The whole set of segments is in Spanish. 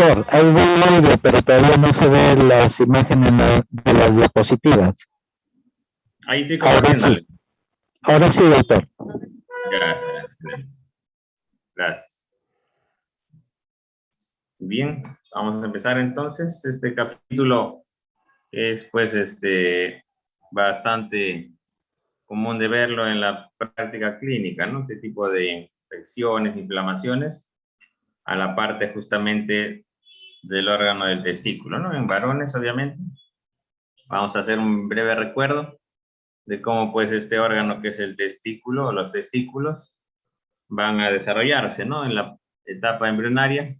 doctor, ahí veo el audio, pero todavía no se ve las imágenes de las diapositivas. Ahí estoy compartiéndole. Ahora sí, doctor. Gracias. Gracias. Bien, vamos a empezar entonces. Este capítulo es pues bastante común de verlo en la práctica clínica, ¿no? Este tipo de infecciones, inflamaciones, a la parte justamente del órgano del testículo, ¿no? En varones, obviamente. Vamos a hacer un breve recuerdo de cómo pues este órgano que es el testículo o los testículos van a desarrollarse, ¿no? En la etapa embrionaria.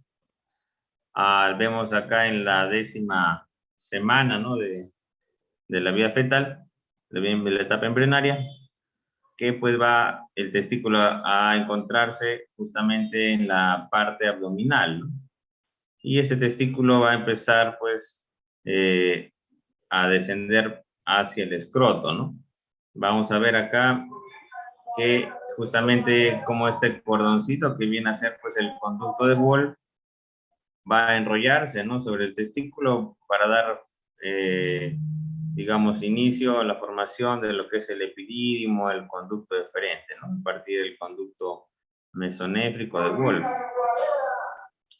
Vemos acá en la 10ª semana, ¿no? de la vida fetal, de la etapa embrionaria, que pues va el testículo a encontrarse justamente en la parte abdominal, ¿no? Y ese testículo va a empezar pues a descender hacia el escroto, ¿no? Vamos a ver acá que justamente como este cordoncito que viene a ser pues el conducto de Wolff va a enrollarse, ¿no? Sobre el testículo para dar, digamos, inicio a la formación de lo que es el epidídimo, el conducto deferente, ¿no? A partir del conducto mesonéfrico de Wolff.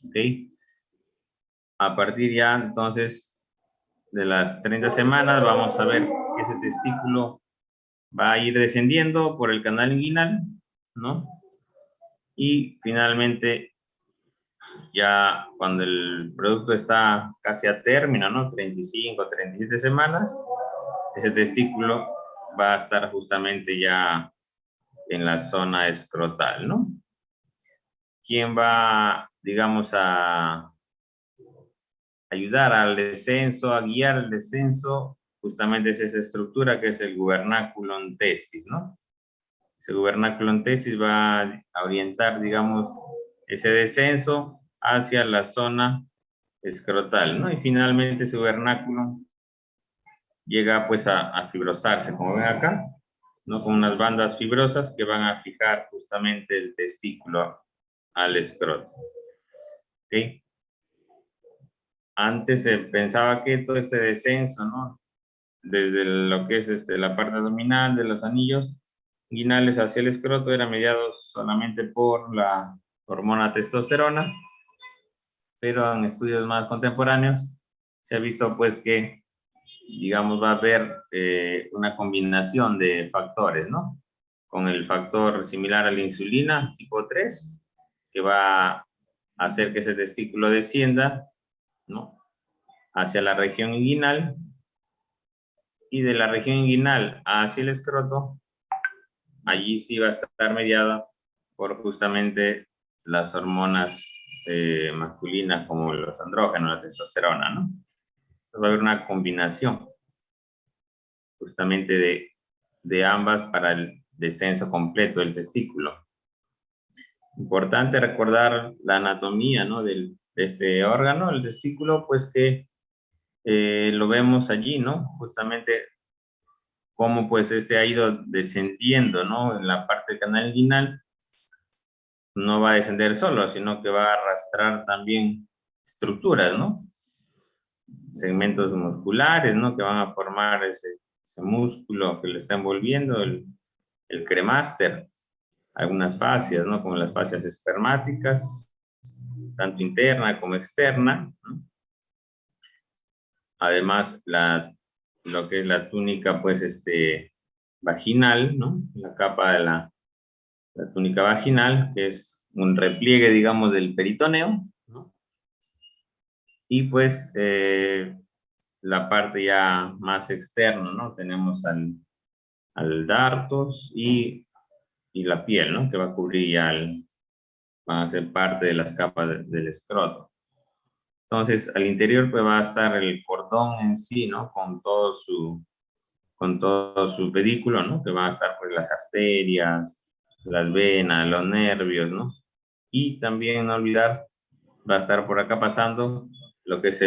¿Ok? A partir ya, entonces, de las 30 semanas, vamos a ver que ese testículo va a ir descendiendo por el canal inguinal, ¿no? Y finalmente, ya cuando el producto está casi a término, ¿no? 35, 37 semanas, ese testículo va a estar justamente ya en la zona escrotal, ¿no? ¿Quién va, digamos, a ayudar al descenso, a guiar el descenso? Justamente es esa estructura que es el gubernaculum testis, ¿no? Ese gubernaculum testis va a orientar, digamos, ese descenso hacia la zona escrotal, ¿no? Y finalmente ese gubernaculum llega pues a fibrosarse, como ven acá, ¿no? Con unas bandas fibrosas que van a fijar justamente el testículo al escroto. ¿Ok? Antes se pensaba que todo este descenso, ¿no? Desde lo que es la parte abdominal de los anillos inguinales hacia el escroto era mediado solamente por la hormona testosterona, pero en estudios más contemporáneos se ha visto pues que, digamos, va a haber una combinación de factores, ¿no? Con el factor similar a la insulina tipo 3, que va a hacer que ese testículo descienda, ¿no? Hacia la región inguinal, y de la región inguinal hacia el escroto, allí sí va a estar mediada por justamente las hormonas masculinas como los andrógenos, la testosterona, ¿no? Entonces va a haber una combinación justamente de ambas para el descenso completo del testículo. Importante recordar la anatomía, ¿no? de este órgano, el testículo, pues que lo vemos allí, ¿no? Justamente cómo pues ha ido descendiendo, ¿no? En la parte del canal inguinal, no va a descender solo, sino que va a arrastrar también estructuras, ¿no? Segmentos musculares, ¿no? Que van a formar ese músculo que lo está envolviendo, el cremaster, algunas fascias, ¿no? Como las fascias espermáticas, tanto interna como externa, ¿no? Además, lo que es la túnica, pues, vaginal, ¿no? La capa de la túnica vaginal, que es un repliegue, digamos, del peritoneo, ¿no? Y pues la parte ya más externa, ¿no? Tenemos al dartos y la piel, ¿no? Que va a cubrir ya van a ser parte de las capas del escroto. Entonces, al interior pues va a estar el cordón en sí, ¿no? Con todo su pedículo, ¿no? Que van a estar pues las arterias, las venas, los nervios, ¿no? Y también no olvidar, va a estar por acá pasando lo que es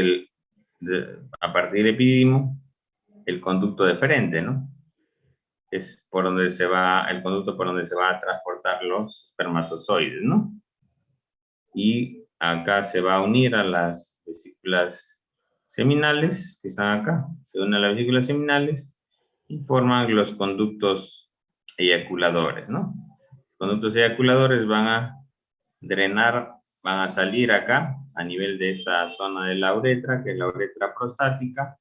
a partir del epidídimo, el conducto deferente, ¿no? Es por donde se va, el conducto por donde se va a transportar los espermatozoides, ¿no? Y acá se va a unir a las vesículas seminales que están acá. Se unen a las vesículas seminales y forman los conductos eyaculadores, ¿no? Los conductos eyaculadores van a drenar, van a salir acá a nivel de esta zona de la uretra, que es la uretra prostática,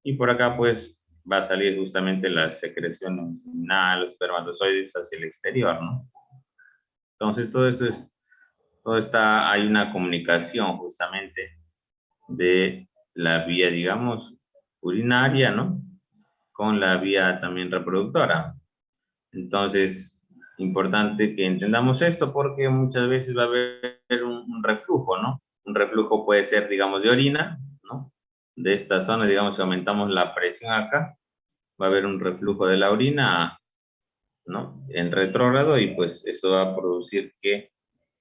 y por acá pues va a salir justamente las secreciones seminales, los espermatozoides hacia el exterior, ¿no? Entonces todo eso es, hay una comunicación justamente de la vía, digamos, urinaria, ¿no? Con la vía también reproductora. Entonces, importante que entendamos esto porque muchas veces va a haber un reflujo, ¿no? Un reflujo puede ser, digamos, de orina, ¿no? De esta zona, digamos, si aumentamos la presión acá, va a haber un reflujo de la orina, ¿no? En retrógrado y pues eso va a producir que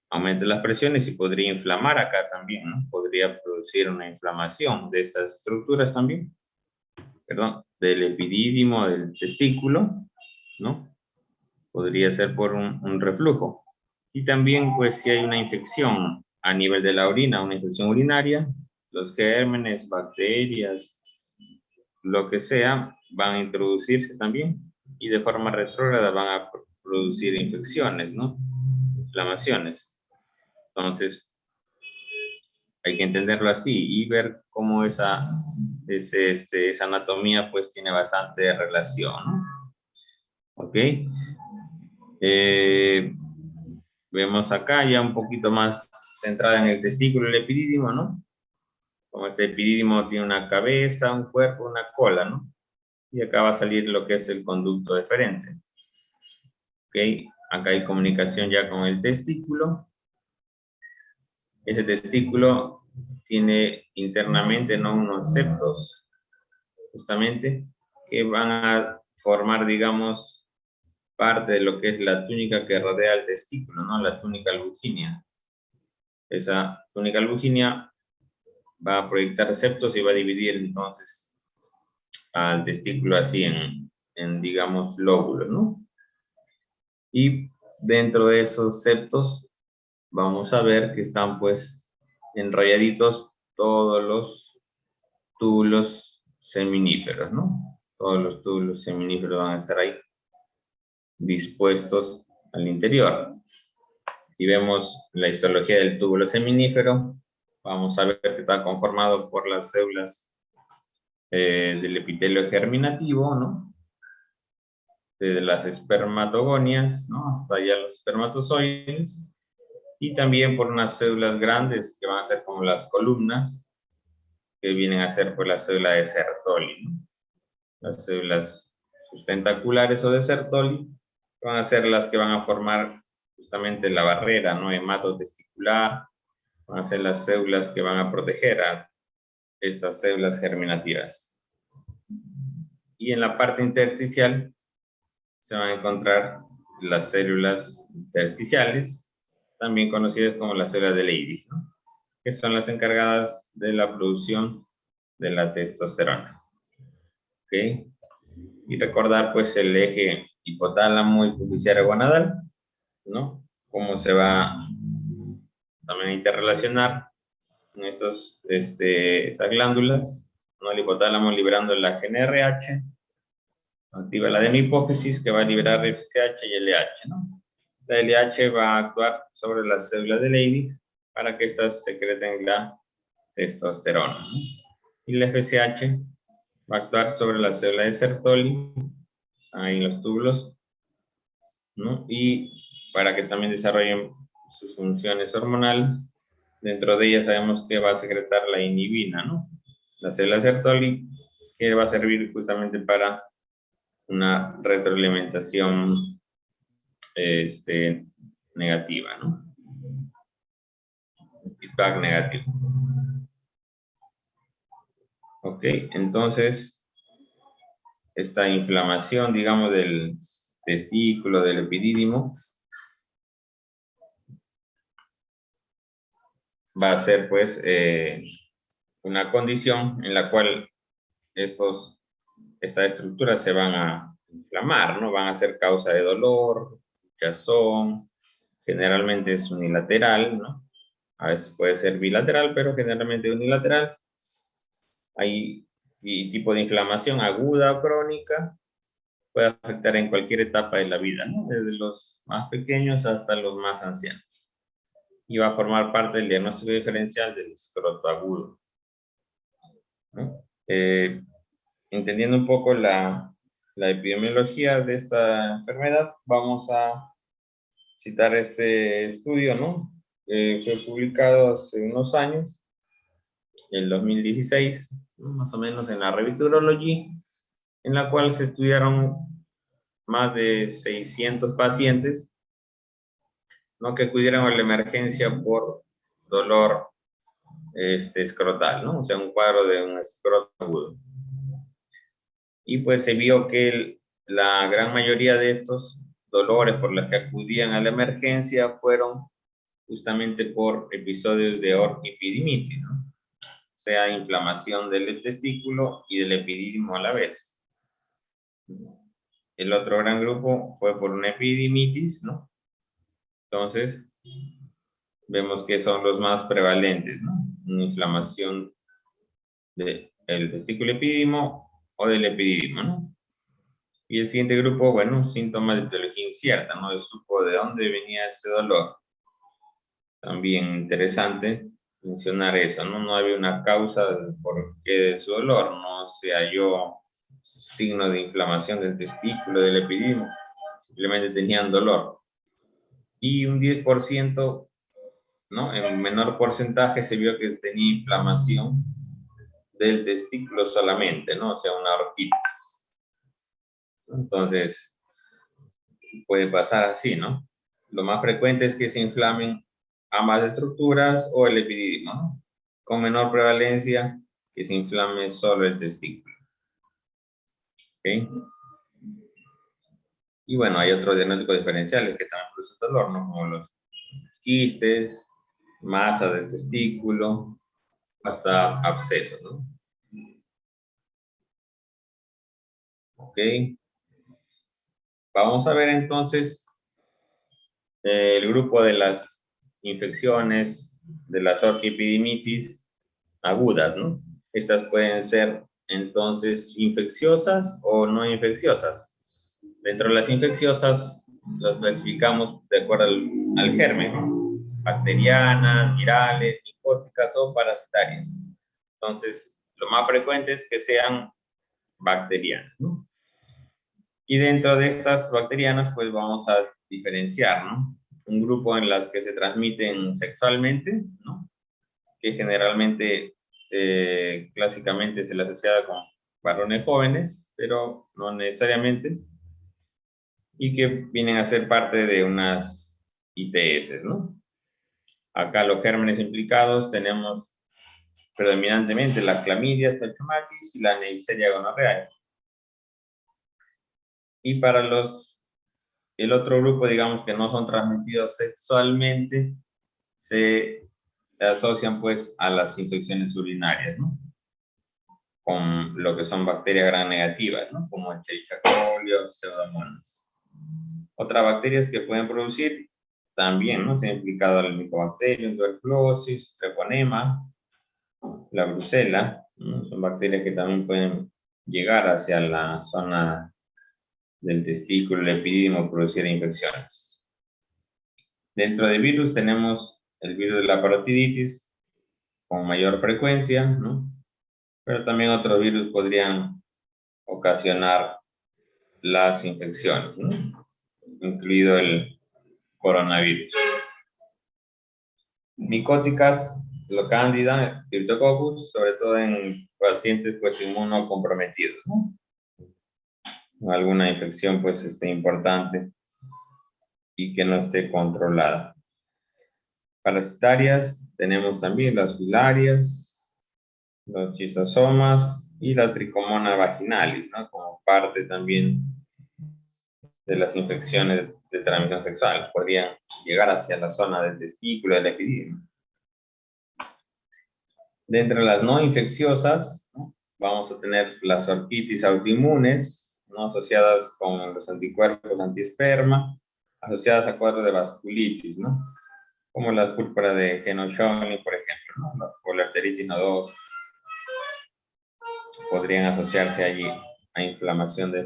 aumente las presiones y podría inflamar acá también, ¿no? Podría producir una inflamación de estas estructuras también, perdón, del epidídimo, del testículo, ¿no? Podría ser por un reflujo. Y también, pues, si hay una infección a nivel de la orina, una infección urinaria, los gérmenes, bacterias, lo que sea, van a introducirse también y de forma retrógrada van a producir infecciones, ¿no? Inflamaciones. Entonces, hay que entenderlo así y ver cómo esa anatomía pues tiene bastante relación, ¿no? ¿Ok? Vemos acá ya un poquito más centrada en el testículo, el epidídimo, ¿no? Como este epidídimo tiene una cabeza, un cuerpo, una cola, ¿no? Y acá va a salir lo que es el conducto deferente. ¿Ok? Acá hay comunicación ya con el testículo. Ese testículo tiene internamente, ¿no?, unos septos, justamente, que van a formar, digamos, parte de lo que es la túnica que rodea el testículo, ¿no? La túnica albuginea. Esa túnica albuginea va a proyectar septos y va a dividir entonces al testículo así en digamos, lóbulos, ¿no? Y dentro de esos septos vamos a ver que están pues enrolladitos todos los túbulos seminíferos, ¿no? Todos los túbulos seminíferos van a estar ahí dispuestos al interior. Si vemos la histología del túbulo seminífero, vamos a ver que está conformado por las células del epitelio germinativo, ¿no? De las espermatogonias, ¿no? Hasta allá los espermatozoides. Y también por unas células grandes que van a ser como las columnas, que vienen a ser por la célula de Sertoli, ¿no? Las células sustentaculares o de Sertoli van a ser las que van a formar justamente la barrera, ¿no? Hematotesticular, van a ser las células que van a proteger a estas células germinativas. Y en la parte intersticial se van a encontrar las células intersticiales, también conocidas como las células de Leydig, ¿no? Que son las encargadas de la producción de la testosterona. ¿Ok? Y recordar pues el eje hipotálamo hipofisiario gonadal, ¿no? Cómo se va también a interrelacionar en estas glándulas, ¿no? El hipotálamo liberando la GnRH, activa la adenohipófisis que va a liberar FSH y LH, ¿no? La LH va a actuar sobre las células de Leydig para que éstas secreten la testosterona, ¿no? Y la FSH va a actuar sobre la célula de Sertoli, ahí en los túbulos, ¿no? Y para que también desarrollen sus funciones hormonales. Dentro de ellas sabemos que va a secretar la inhibina, ¿no? La célula Sertoli, que va a servir justamente para una retroalimentación negativa, ¿no? Un feedback negativo. Ok, entonces esta inflamación, digamos, del testículo, del epidídimo, va a ser pues una condición en la cual estas estructuras se van a inflamar, ¿no? Van a ser causa de dolor, hinchazón, generalmente es unilateral, ¿no? A veces puede ser bilateral, pero generalmente unilateral. Hay tipo de inflamación aguda o crónica, puede afectar en cualquier etapa de la vida, ¿no? Desde los más pequeños hasta los más ancianos. Y va a formar parte del diagnóstico diferencial del escroto agudo, ¿no? Entendiendo un poco la epidemiología de esta enfermedad, vamos a citar este estudio, ¿no? Fue publicado hace unos años, en 2016, ¿no? Más o menos en la revista Urology, en la cual se estudiaron más de 600 pacientes, ¿no? Que acudieron a la emergencia por dolor escrotal, ¿no? O sea, un cuadro de un escroto agudo. Y pues se vio que la gran mayoría de estos dolores por los que acudían a la emergencia fueron justamente por episodios de orquipidimitis, ¿no? O sea, inflamación del testículo y del epidídimo a la vez. El otro gran grupo fue por una epididimitis, ¿no? Entonces, vemos que son los más prevalentes, ¿no? Una inflamación del testículo epidídimo o del epidídimo, ¿no? Y el siguiente grupo, bueno, síntomas de etiología incierta, no se supo de dónde venía ese dolor. También interesante mencionar eso, ¿no? No había una causa del porqué de su dolor, no se halló signo de inflamación del testículo, del epidídimo, simplemente tenían dolor. Y un 10%, ¿no? En menor porcentaje se vio que tenía inflamación del testículo solamente, ¿no? O sea, una orquitis. Entonces, puede pasar así, ¿no? Lo más frecuente es que se inflamen ambas estructuras o el epidídimo, ¿no? Con menor prevalencia que se inflame solo el testículo. ¿Ok? Y bueno, hay otros diagnósticos diferenciales que también producen dolor, ¿no? Como los quistes, masa del testículo, hasta abscesos, ¿no? Ok. Vamos a ver entonces el grupo de las infecciones, de las orquipidimitis agudas, ¿no? Estas pueden ser entonces infecciosas o no infecciosas. Dentro de las infecciosas las clasificamos de acuerdo al germen, ¿no? Bacterianas, virales, micóticas o parasitarias. Entonces, lo más frecuente es que sean bacterianas, ¿no? Y dentro de estas bacterianas, pues vamos a diferenciar, ¿no? Un grupo en las que se transmiten sexualmente, ¿no? Que generalmente, clásicamente se le asocia con varones jóvenes, pero no necesariamente, y que vienen a ser parte de unas ITS, ¿no? Acá los gérmenes implicados tenemos predominantemente la clamidia, trachomatis y la Neisseria gonorrhoeae. Y para el otro grupo, digamos, que no son transmitidos sexualmente, se asocian pues a las infecciones urinarias, ¿no? Con lo que son bacterias gram negativas, ¿no? Como Escherichia coli o Pseudomonas. Otras bacterias que pueden producir también, ¿no? Se ha implicado el Mycobacterium, tuberculosis, treponema, la brucela, ¿no? Son bacterias que también pueden llegar hacia la zona del testículo, el epidídimo, producir infecciones. Dentro de virus tenemos el virus de la parotiditis con mayor frecuencia, ¿no? Pero también otros virus podrían ocasionar las infecciones, ¿no? Incluido el coronavirus. Micóticas, la cándida, Cryptococcus, sobre todo en pacientes pues inmunocomprometidos, ¿no? Alguna infección pues importante y que no esté controlada. Parasitarias tenemos también las filarias, los schistosomas y la tricomonas vaginalis, ¿no? Como parte también de las infecciones de transmisión sexual. Podrían llegar hacia la zona del testículo, del epidídimo. Dentro de las no infecciosas, ¿no? Vamos a tener las orquitis autoinmunes, ¿no? Asociadas con los anticuerpos antiesperma, asociadas a cuadros de vasculitis, ¿no? como la púrpura de Henoch-Schönlein, por ejemplo, ¿no? La poliarteritis nodosa, podrían asociarse allí a inflamación de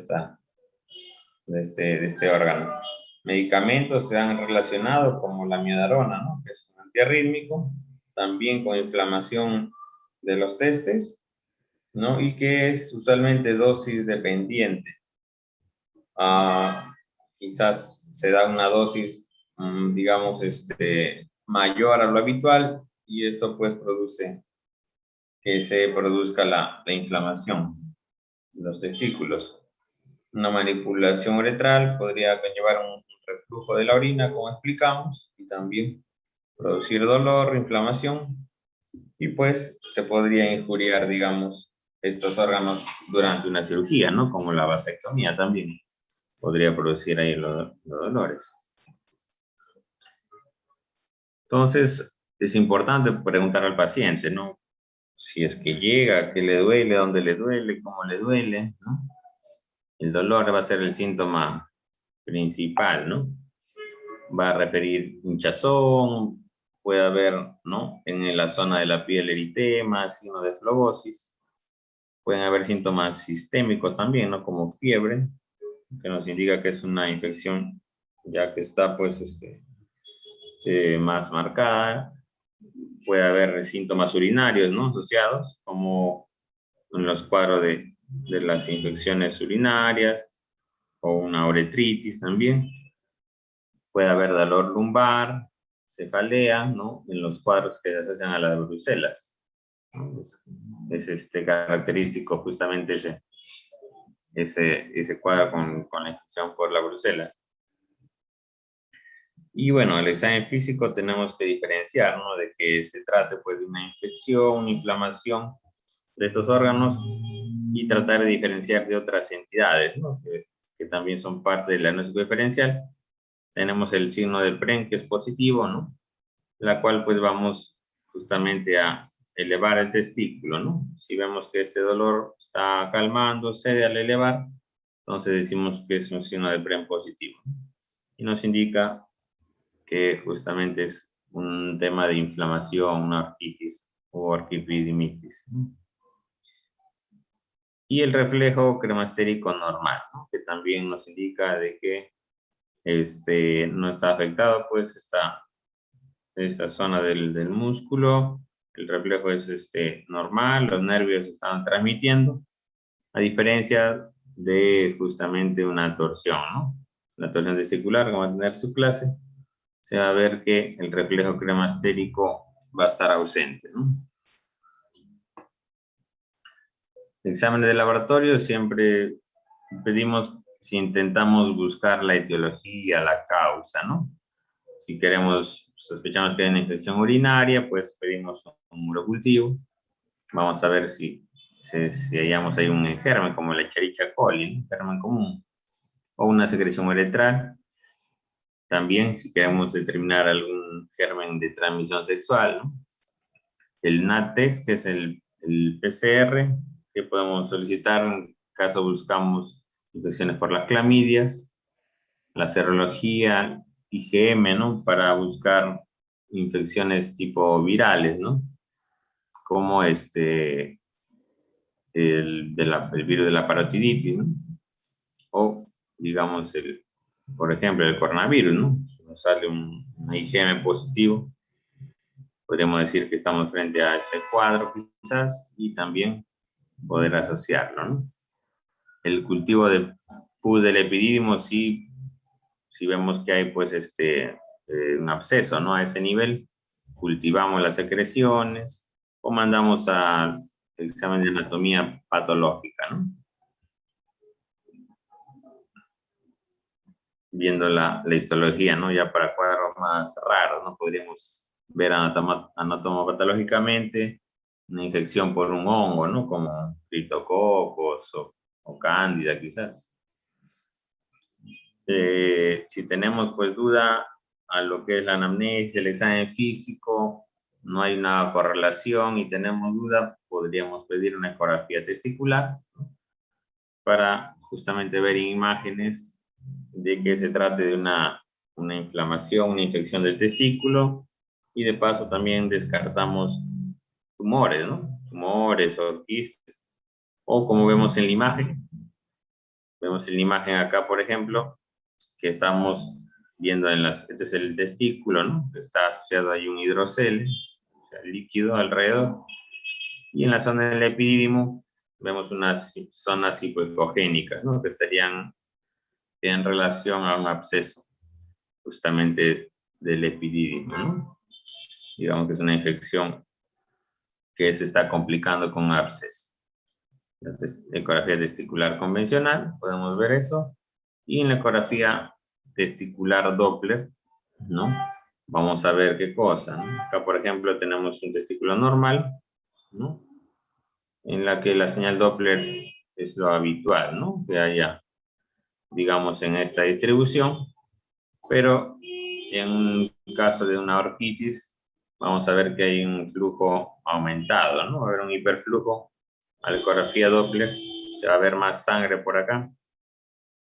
este órgano. Medicamentos se han relacionado como la miodarona, ¿no? Que es un antiarrítmico, también con inflamación de los testes, ¿no? Y que es usualmente dosis dependiente. Quizás se da una dosis, digamos, mayor a lo habitual, y eso pues produce que se produzca la inflamación de los testículos. Una manipulación uretral podría conllevar un reflujo de la orina, como explicamos, y también producir dolor, inflamación, y pues se podría injuriar, digamos, estos órganos durante una cirugía, ¿no? Como la vasectomía también podría producir ahí los dolores. Entonces, es importante preguntar al paciente, ¿no? Si es que llega, qué le duele, dónde le duele, cómo le duele, ¿no? El dolor va a ser el síntoma principal, ¿no? Va a referir hinchazón, puede haber, ¿no? En la zona de la piel eritema, signo de flebosis. Pueden haber síntomas sistémicos también, ¿no? Como fiebre, que nos indica que es una infección ya que está, pues, más marcada. Puede haber síntomas urinarios, ¿no? Asociados, como en los cuadros de las infecciones urinarias, o una uretritis también. Puede haber dolor lumbar, cefalea, ¿no? En los cuadros que se asocian a las brucelas. Es característico justamente ese cuadro con la infección por la brucela. Y bueno, el examen físico tenemos que diferenciar, ¿no? De que se trate pues de una infección, una inflamación de estos órganos, y tratar de diferenciar de otras entidades, ¿no? Que también son parte del diagnóstico diferencial. Tenemos el signo del PREN, que es positivo, ¿no? La cual pues vamos justamente a elevar el testículo, ¿no? Si vemos que este dolor está calmándose al elevar, entonces decimos que es un signo de PREN positivo. Y nos indica que justamente es un tema de inflamación, una orquitis o orquipidimitis, ¿no? Y el reflejo cremastérico normal, ¿no? Que también nos indica de que no está afectado, pues esta zona del músculo. El reflejo es normal, los nervios están transmitiendo, a diferencia de justamente una torsión, ¿no? La torsión testicular, como va a tener su clase, se va a ver que el reflejo cremastérico va a estar ausente, ¿no? Exámenes de laboratorio siempre pedimos si intentamos buscar la etiología, la causa, ¿no? Si sospechamos que hay una infección urinaria, pues pedimos un urocultivo. Vamos a ver si hallamos ahí un germen como la Escherichia coli, un germen común, o una secreción uretral. También si queremos determinar algún germen de transmisión sexual, ¿no? El NAT-test, que es el PCR, que podemos solicitar en caso buscamos infecciones por las clamidias. La serología IgM, ¿no? Para buscar infecciones tipo virales, ¿no? Como el virus de la parotiditis, ¿no? O, digamos, por ejemplo, el coronavirus, ¿no? Si nos sale un IgM positivo, podríamos decir que estamos frente a este cuadro quizás, y también poder asociarlo, ¿no? El cultivo de pus del epidídimo, sí, si vemos que hay pues un absceso, ¿no? A ese nivel, cultivamos las secreciones o mandamos al examen de anatomía patológica, ¿no? Viendo la histología, ¿no? Ya para cuadros más raros, ¿no? Podríamos ver anatomopatológicamente una infección por un hongo, ¿no? Como criptococos o cándida, quizás. Si tenemos pues duda a lo que es la anamnesis, el examen físico, no hay una correlación y tenemos duda, podríamos pedir una ecografía testicular, ¿no? Para justamente ver imágenes de que se trate de una inflamación, una infección del testículo, Y de paso también descartamos tumores, ¿no? Tumores o quistes. O como vemos en la imagen. Vemos en la imagen acá, por ejemplo, que estamos viendo este es el testículo, ¿no? Está asociado ahí un hidrocele, o sea, líquido alrededor. Y en la zona del epidídimo vemos unas zonas hipoecogénicas, ¿no? Que estarían en relación a un absceso justamente del epidídimo, ¿no? Digamos que es una infección que se está complicando con absceso. La ecografía testicular convencional, podemos ver eso. Y en la ecografía testicular Doppler, ¿no? Vamos a ver qué cosa, ¿no? Acá, por ejemplo, tenemos un testículo normal, ¿no? En la que la señal Doppler es lo habitual, ¿no? Que haya, digamos, en esta distribución. Pero en un caso de una orquitis, vamos a ver que hay un flujo aumentado, ¿no? Va a haber un hiperflujo a la ecografía Doppler, se va a ver más sangre por acá,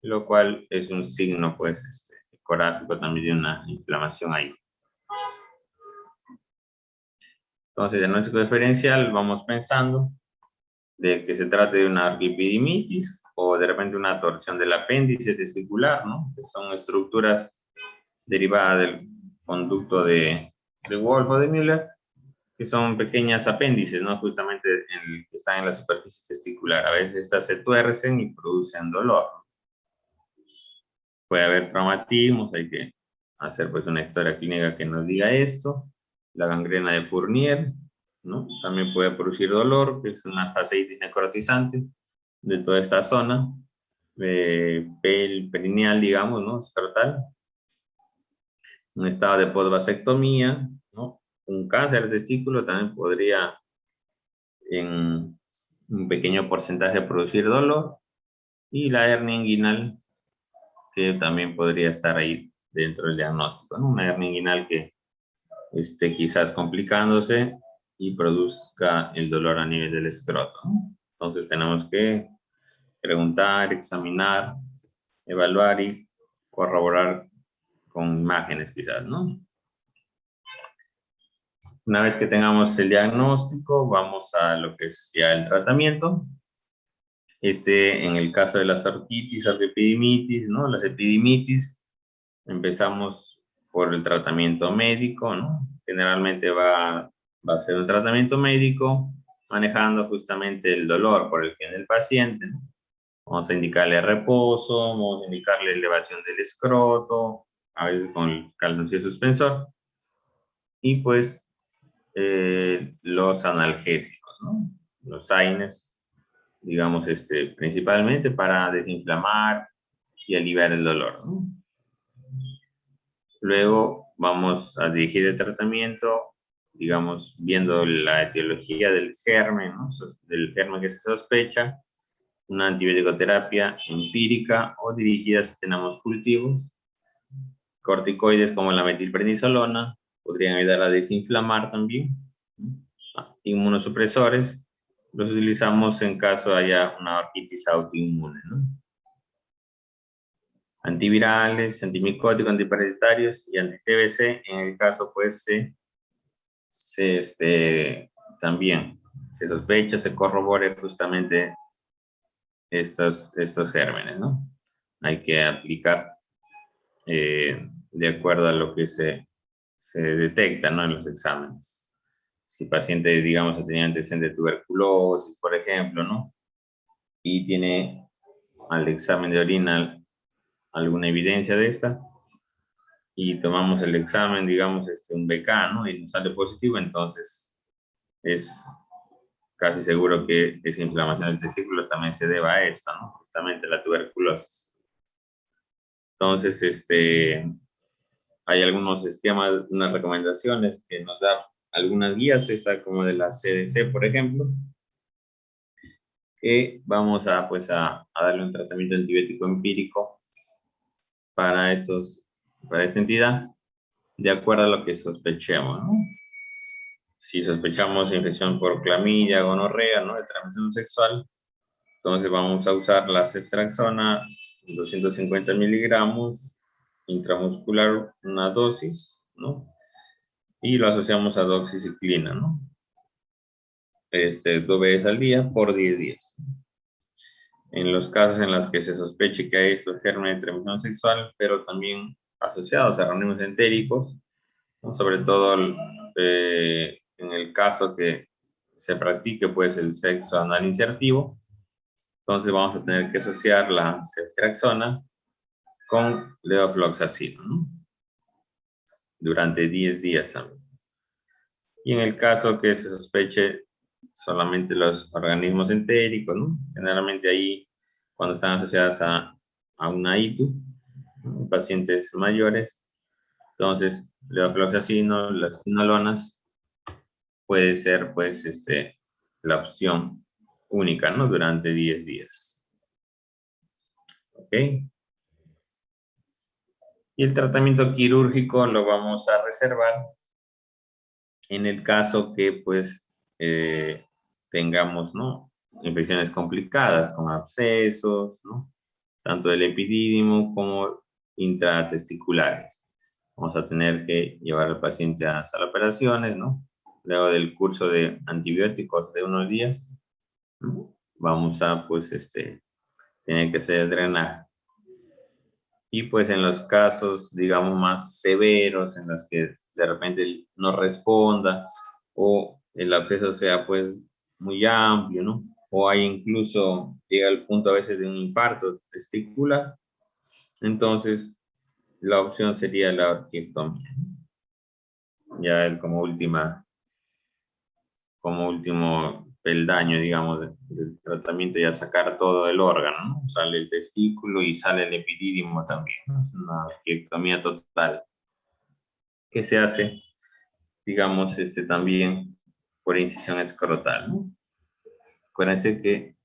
lo cual es un signo, pues, ecográfico también de una inflamación ahí. Entonces, el diagnóstico diferencial, vamos pensando de que se trate de una arquipidimitis o de repente una torsión del apéndice testicular, ¿no? Que son estructuras derivadas del conducto de Wolff o de Müller, que son pequeñas apéndices, ¿no? Justamente que están en la superficie testicular. A veces estas se tuercen y producen dolor. Puede haber traumatismos, hay que hacer pues una historia clínica que nos diga esto. La gangrena de Fournier, ¿no? También puede producir dolor, que es una fasciitis necrotizante de toda esta zona, perineal, digamos, ¿no? Escrotal. Un estado de posvasectomía, ¿no? Un cáncer de testículo también podría en un pequeño porcentaje producir dolor, y la hernia inguinal, que también podría estar ahí dentro del diagnóstico, ¿no? Una hernia inguinal que esté quizás complicándose y produzca el dolor a nivel del escroto, ¿no? Entonces tenemos que preguntar, examinar, evaluar y corroborar con imágenes quizás, ¿no? Una vez que tengamos el diagnóstico, vamos a lo que es ya el tratamiento. En el caso de las orquitis, epidimitis, ¿no? Las epidimitis, empezamos por el tratamiento médico, ¿no? Generalmente va a ser un tratamiento médico manejando justamente el dolor por el que viene el paciente, ¿no? Vamos a indicarle reposo, vamos a indicarle elevación del escroto, a veces con el calzoncillo suspensor, y pues los analgésicos, ¿no? Los AINES, digamos, principalmente para desinflamar y aliviar el dolor, ¿no? Luego vamos a dirigir el tratamiento, digamos, viendo la etiología del germen, ¿no? Del germen que se sospecha, una antibiótico-terapia empírica o dirigida si tenemos cultivos. Corticoides como la metilprednisolona podrían ayudar a desinflamar también. Inmunosupresores los utilizamos en caso haya una orquitis autoinmune, ¿no? Antivirales, antimicóticos, antiparasitarios y anti-TBC, en el caso pues también se sospecha, se corrobore justamente estos gérmenes, ¿no? Hay que aplicar de acuerdo a lo que se detecta, ¿no? En los exámenes. Si el paciente, digamos, ha tenido antecedentes de tuberculosis, por ejemplo, ¿no? Y tiene al examen de orina alguna evidencia de esta, y tomamos el examen, digamos, un BK, ¿no? Y nos sale positivo, entonces es casi seguro que esa inflamación del testículo también se deba a esta, ¿no? Justamente la tuberculosis. Entonces, hay algunos esquemas, unas recomendaciones que nos da algunas guías, esta como de la CDC, por ejemplo, que vamos a, pues, a darle un tratamiento antibiótico empírico para esta entidad, de acuerdo a lo que sospechemos, ¿no? Si sospechamos infección por clamidia, gonorrea, ¿no? De transmisión sexual, entonces vamos a usar la ceftriaxona, 250 miligramos, intramuscular, una dosis, ¿no? y lo asociamos a doxiciclina, ¿no? 2 veces al día por 10 días. En los casos en los que se sospeche que hay estos gérmenes de transmisión sexual, pero también asociados a organismos entéricos, ¿no? Sobre todo en el caso que se practique pues el sexo anal insertivo, entonces vamos a tener que asociar la ceftriaxona con levofloxacino, ¿no? Durante 10 días también. Y en el caso que se sospeche solamente los organismos entéricos, ¿no? Generalmente ahí, cuando están asociadas a una ITU, ¿no? Pacientes mayores, entonces levofloxacino, las quinolonas, puede ser pues la opción única, ¿no? Durante 10 días. ¿Ok? Y el tratamiento quirúrgico lo vamos a reservar en el caso que pues tengamos, ¿no? Infecciones complicadas con abscesos, ¿no? Tanto del epidídimo como intratesticulares. Vamos a tener que llevar al paciente a sala de operaciones, ¿no? Luego del curso de antibióticos de unos días, ¿no? Vamos a, pues, tener que hacer el drenaje. Y pues en los casos, digamos, más severos, en los que de repente no responda o el absceso sea pues muy amplio, ¿no? O hay incluso, llega al punto a veces de un infarto testicular, entonces la opción sería la orquiectomía. Ya como último peldaño, digamos, del tratamiento, ya sacar todo el órgano, ¿no? Sale el testículo y sale el epidídimo también, ¿no? Es una orquiectomía total que se hace, digamos, también por incisión escrotal, ¿no? Acuérdense que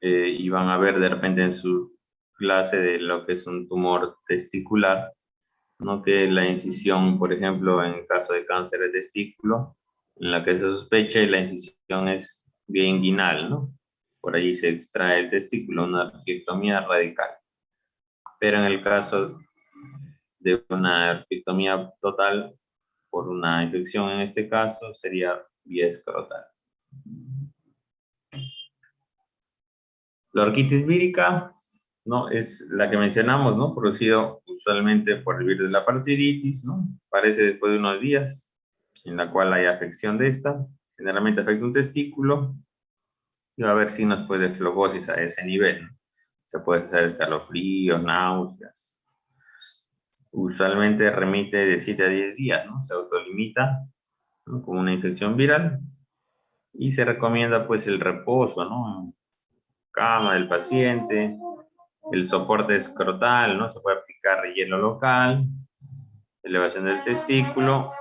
iban a ver de repente en su clase de lo que es un tumor testicular, ¿no? Que la incisión, por ejemplo, en el caso de cáncer de testículo, en la que se sospecha y la incisión es vía inguinal, ¿no? Por allí se extrae el testículo, una orquiectomía radical. Pero en el caso de una orquiectomía total, por una infección en este caso, sería vía escrotal. La orquitis vírica, ¿no? Es la que mencionamos, ¿no? Producido usualmente por el virus de la parotiditis, ¿no? Aparece después de unos días, en la cual hay afección de esta. Generalmente afecta un testículo y va a haber signos pues, de flebosis a ese nivel, ¿no? Se puede hacer escalofríos, náuseas. Usualmente remite de 7 a 10 días, ¿no? Se autolimita, ¿no? Como una infección viral y se recomienda pues el reposo, ¿no? Cama del paciente, el soporte escrotal, ¿no? Se puede aplicar relleno local, elevación del testículo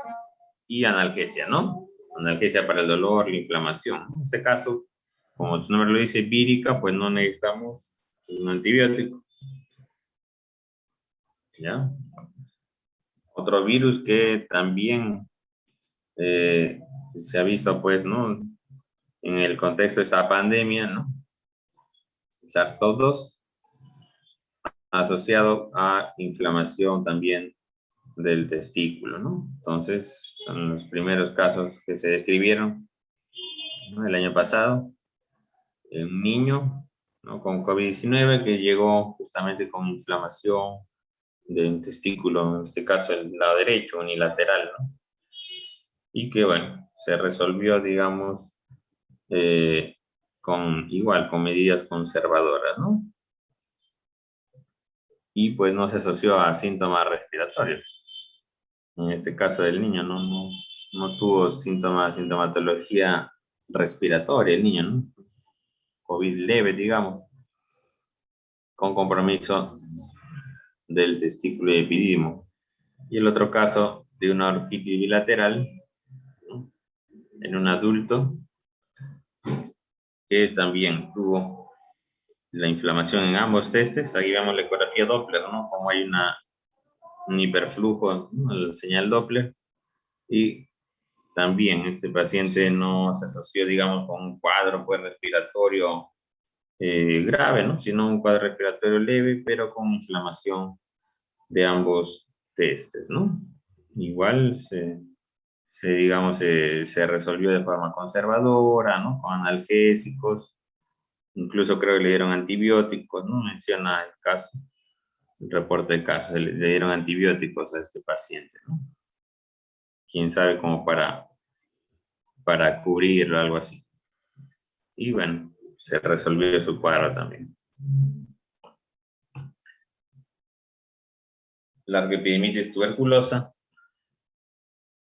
y analgesia, ¿no? Analgesia para el dolor, la inflamación. En este caso, como su nombre lo dice, vírica, pues no necesitamos un antibiótico. ¿Ya? Otro virus que también se ha visto, pues, ¿no? En el contexto de esta pandemia, ¿no? SARS-CoV-2, asociado a inflamación también del testículo, ¿no? Entonces, son los primeros casos que se describieron, ¿no? El año pasado, un niño, ¿no? Con COVID-19 que llegó justamente con inflamación del testículo, en este caso el lado derecho, unilateral, ¿no? Y que, bueno, se resolvió, digamos, con medidas conservadoras, ¿no? Y pues no se asoció a síntomas respiratorios. En este caso del niño no tuvo sintomatología respiratoria el niño, ¿no? COVID leve, digamos, con compromiso del testículo y epidídimo. Y el otro caso de una orquitis bilateral, ¿no? En un adulto que también tuvo la inflamación en ambos testes. Ahí vemos la ecografía Doppler, ¿no? Como hay un hiperflujo, ¿no? La señal Doppler. Y también este paciente no se asoció, digamos, con un cuadro pues, respiratorio grave, ¿no? Sino un cuadro respiratorio leve, pero con inflamación de ambos testes, ¿no? Igual digamos, se resolvió de forma conservadora, ¿no? Con analgésicos, incluso creo que le dieron antibióticos, ¿no? Menciona el caso, el reporte de caso, le dieron antibióticos a este paciente, ¿no? Quién sabe cómo para cubrirlo, algo así. Y bueno, se resolvió su cuadro también. La arqueepidemitis tuberculosa,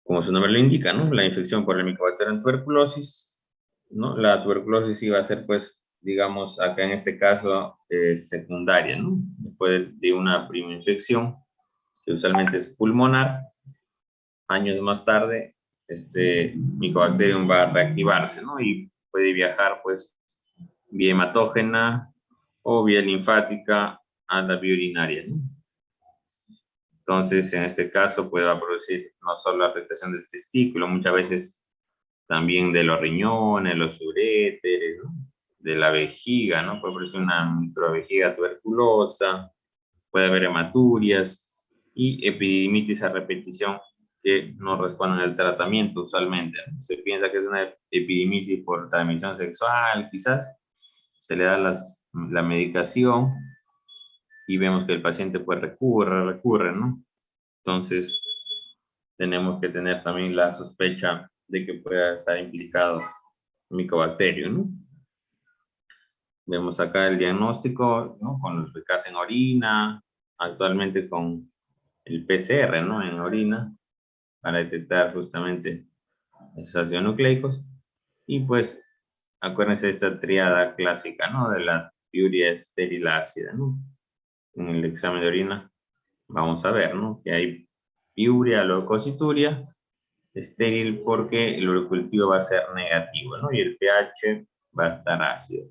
como su nombre lo indica, ¿no? La infección por el Mycobacterium tuberculosis, ¿no? La tuberculosis iba a ser, pues, digamos, acá en este caso, secundaria, ¿no? Después de una primera infección, que usualmente es pulmonar, años más tarde, este Mycobacterium va a reactivarse, ¿no? Y puede viajar, pues, vía hematógena o vía linfática a la vía urinaria, ¿no? Entonces, en este caso, puede producir no solo la afectación del testículo, muchas veces también de los riñones, los uréteres, ¿no? De la vejiga, ¿no? Puede producir una microvejiga tuberculosa, puede haber hematurias y epididimitis a repetición que no responden al tratamiento usualmente, ¿no? Se piensa que es una epididimitis por transmisión sexual, quizás se le da la medicación y vemos que el paciente pues recurre, ¿no? Entonces tenemos que tener también la sospecha de que pueda estar implicado Mycobacterium, ¿no? Vemos acá el diagnóstico, ¿no? Con los PKs en orina, actualmente con el PCR, ¿no? En orina, para detectar justamente esos ácidos nucleicos. Y pues, acuérdense de esta triada clásica, ¿no? De la piuria estéril ácida, ¿no? En el examen de orina vamos a ver, ¿no? Que hay piuria, leucocituria, estéril porque el urocultivo va a ser negativo, ¿no? Y el pH va a estar ácido.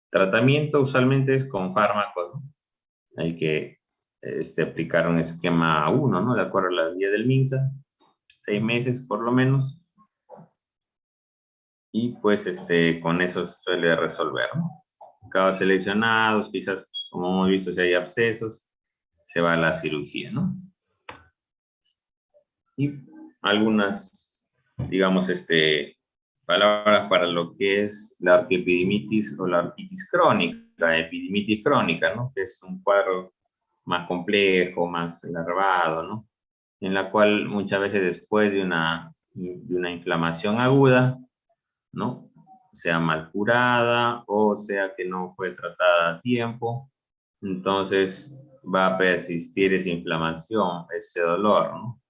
Tratamiento usualmente es con fármacos, ¿no? Hay que aplicar un esquema 1, ¿no? De acuerdo a la guía del MINSA, 6 meses por lo menos. Y pues con eso se suele resolver, ¿no? Casos seleccionados, quizás, como hemos visto, si hay abscesos, se va a la cirugía, ¿no? Y algunas, digamos, palabras para lo que es la arquiepidemitis o la artritis crónica, la epidemitis crónica, ¿no? Que es un cuadro más complejo, más larvado, ¿no? En la cual muchas veces después de una inflamación aguda, ¿no? Sea mal curada o sea que no fue tratada a tiempo, entonces va a persistir esa inflamación, ese dolor, ¿no?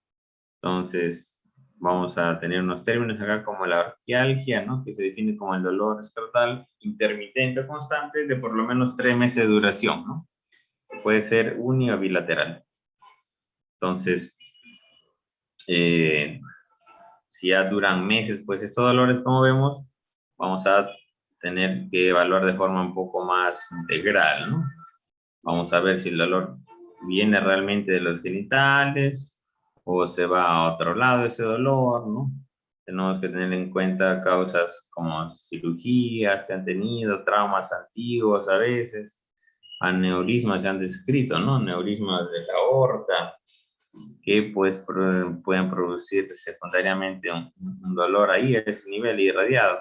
Entonces, vamos a tener unos términos acá como la arquialgia, ¿no? Que se define como el dolor escrotal intermitente o constante de por lo menos 3 meses de duración, ¿no? Puede ser uni o bilateral. Entonces, si ya duran meses, pues estos dolores, como vemos, vamos a tener que evaluar de forma un poco más integral, ¿no? Vamos a ver si el dolor viene realmente de los genitales o se va a otro lado ese dolor, ¿no? Tenemos que tener en cuenta causas como cirugías que han tenido, traumas antiguos a veces, aneurismas se han descrito, ¿no? Aneurismas de la aorta, que pues pueden producir secundariamente un dolor ahí a ese nivel irradiado.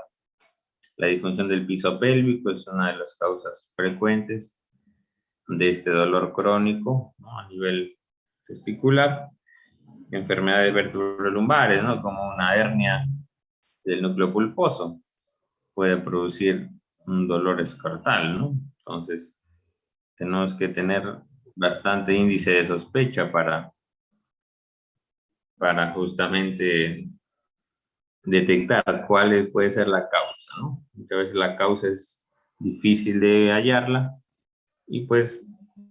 La disfunción del piso pélvico es una de las causas frecuentes de este dolor crónico, ¿no? A nivel testicular. Enfermedades vertebrolumbares, ¿no? Como una hernia del núcleo pulposo puede producir un dolor escrotal, ¿no? Entonces, tenemos que tener bastante índice de sospecha para justamente detectar cuál puede ser la causa, ¿no? Muchas veces la causa es difícil de hallarla y pues,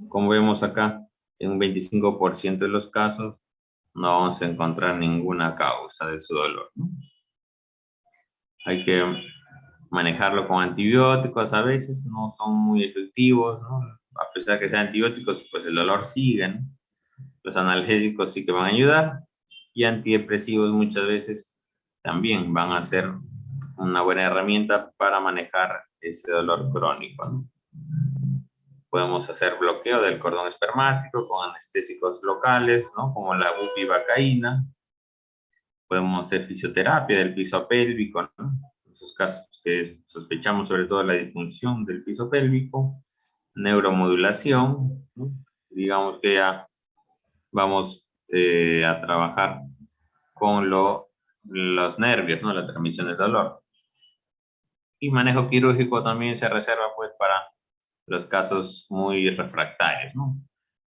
como vemos acá, en un 25% de los casos no vamos a encontrar ninguna causa de su dolor, ¿no? Hay que manejarlo con antibióticos, a veces no son muy efectivos, ¿no? A pesar de que sean antibióticos, pues el dolor sigue, ¿no? Los analgésicos sí que van a ayudar y antidepresivos muchas veces también van a ser una buena herramienta para manejar ese dolor crónico, ¿no? Podemos hacer bloqueo del cordón espermático con anestésicos locales, ¿no? Como la bupivacaína, podemos hacer fisioterapia del piso pélvico, ¿no? En esos casos que sospechamos sobre todo la disfunción del piso pélvico, neuromodulación, ¿no? Digamos que ya vamos a trabajar con los nervios, ¿no? La transmisión del dolor. Y manejo quirúrgico también se reserva pues para los casos muy refractarios, ¿no?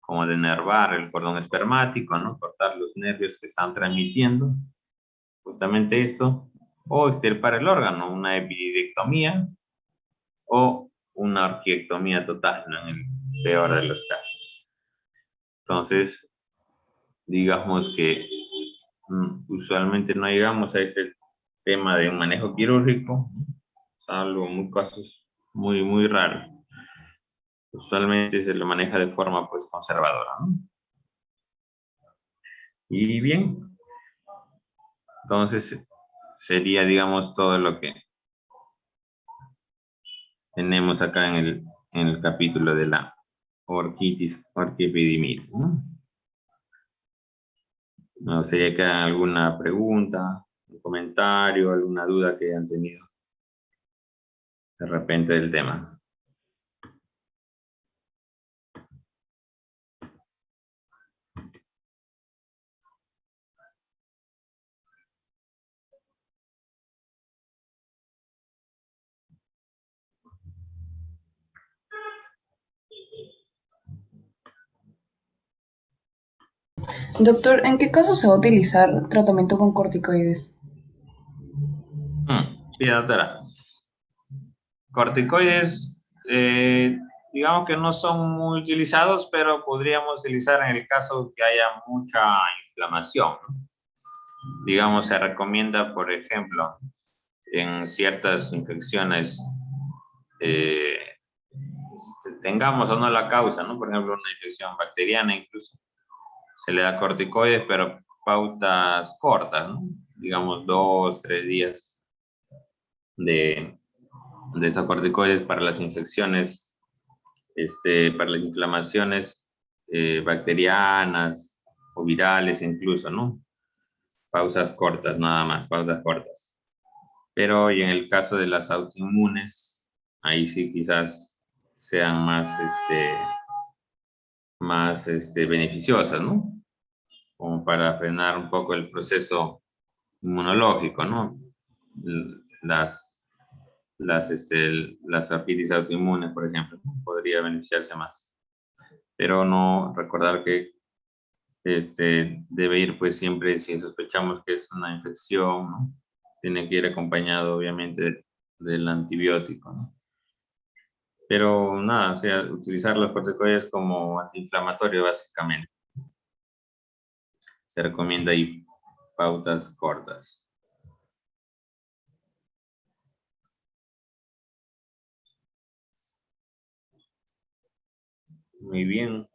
Como denervar el cordón espermático, ¿no? Cortar los nervios que están transmitiendo, justamente esto, o extirpar el órgano, una epididectomía o una orquiectomía total, ¿no? En el peor de los casos. Entonces, digamos que usualmente no llegamos a ese tema de un manejo quirúrgico, salvo muy casos muy raros. Usualmente se lo maneja de forma pues conservadora, ¿no? Y bien, entonces sería, digamos, todo lo que tenemos acá en el capítulo de la orquiepididimitis, ¿no? No sé si hay alguna pregunta, un comentario, alguna duda que hayan tenido de repente del tema. Doctor, ¿en qué caso se va a utilizar tratamiento con corticoides? Sí, doctora. Corticoides, digamos que no son muy utilizados, pero podríamos utilizar en el caso que haya mucha inflamación, ¿no? Digamos, se recomienda, por ejemplo, en ciertas infecciones, tengamos o no la causa, ¿no? Por ejemplo, una infección bacteriana incluso, se le da corticoides, pero pautas cortas, ¿no? Digamos, 2, 3 días de esos corticoides para las infecciones, para las inflamaciones bacterianas o virales incluso, ¿no? Pausas cortas, nada más, pausas cortas. Pero y en el caso de las autoinmunes, ahí sí quizás sean más beneficiosas, ¿no? Como para frenar un poco el proceso inmunológico, ¿no? Las artritis autoinmunes, por ejemplo, ¿no? Podría beneficiarse más. Pero no recordar que debe ir pues siempre, si sospechamos que es una infección, ¿no? Tiene que ir acompañado obviamente del antibiótico, ¿no? Pero nada, o sea, utilizar los corticoides como antiinflamatorio básicamente. Se recomienda ahí pautas cortas. Muy bien.